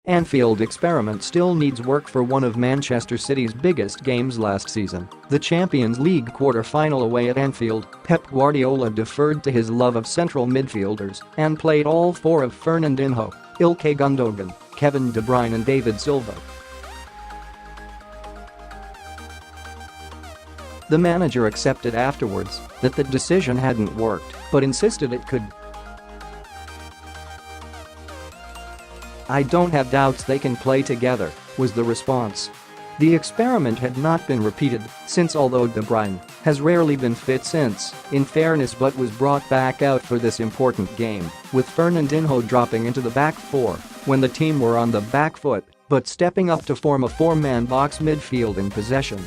Anfield experiment still needs work for one of Manchester City's biggest games last season. The Champions League quarter-final away at Anfield, Pep Guardiola deferred to his love of central midfielders and played all four of Fernandinho, Ilkay Gundogan, Kevin De Bruyne and David Silva. The manager accepted afterwards that the decision hadn't worked, but insisted it could. "I don't have doubts they can play together," was the response. The experiment had not been repeated since, although De Bruyne has rarely been fit since, in fairness, but was brought back out for this important game, with Fernandinho dropping into the back four when the team were on the back foot but stepping up to form a four-man box midfield in possession.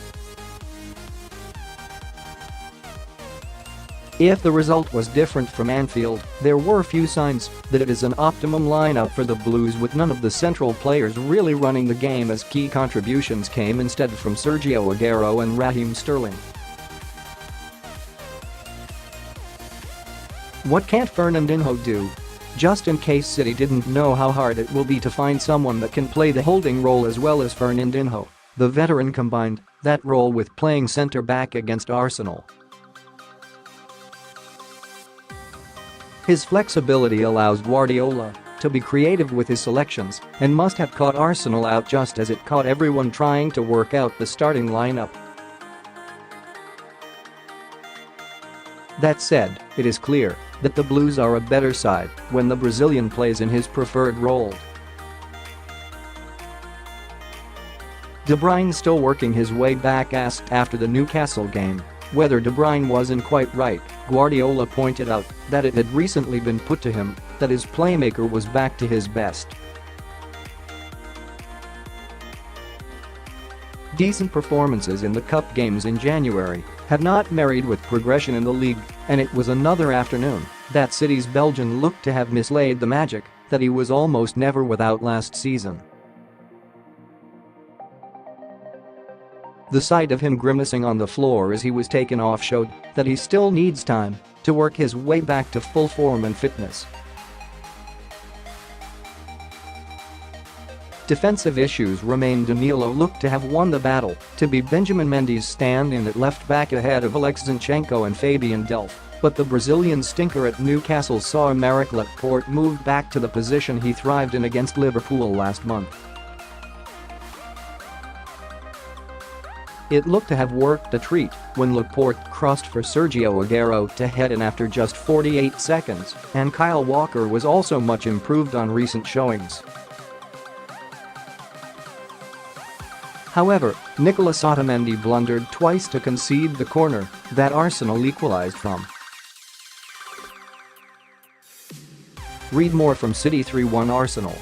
If the result was different from Anfield, there were few signs that it is an optimum lineup for the Blues, with none of the central players really running the game, as key contributions came instead from Sergio Aguero and Raheem Sterling. What can't Fernandinho do? Just in case City didn't know how hard it will be to find someone that can play the holding role as well as Fernandinho, the veteran combined that role with playing centre-back against Arsenal. His flexibility allows Guardiola to be creative with his selections and must have caught Arsenal out just as it caught everyone trying to work out the starting lineup. That said, it is clear that the Blues are a better side when the Brazilian plays in his preferred role. De Bruyne still working his way back. Asked after the Newcastle game whether De Bruyne wasn't quite right, Guardiola pointed out that it had recently been put to him that his playmaker was back to his best. Decent performances in the cup games in January have not married with progression in the league, and it was another afternoon that City's Belgian looked to have mislaid the magic that he was almost never without last season. The sight of him grimacing on the floor as he was taken off showed that he still needs time to work his way back to full form and fitness. Defensive issues remain. Danilo looked to have won the battle to be Benjamin Mendy's stand-in at left back ahead of Aleks, Zinchenko and Fabian Delph, but the Brazilian stinker at Newcastle saw Aymeric Laporte move back to the position he thrived in against Liverpool last month. It looked to have worked a treat when Laporte crossed for Sergio Aguero to head in after just 48 seconds, and Kyle Walker was also much improved on recent showings. However, Nicolas Otamendi blundered twice to concede the corner that Arsenal equalised from. Read more from City 3-1 Arsenal.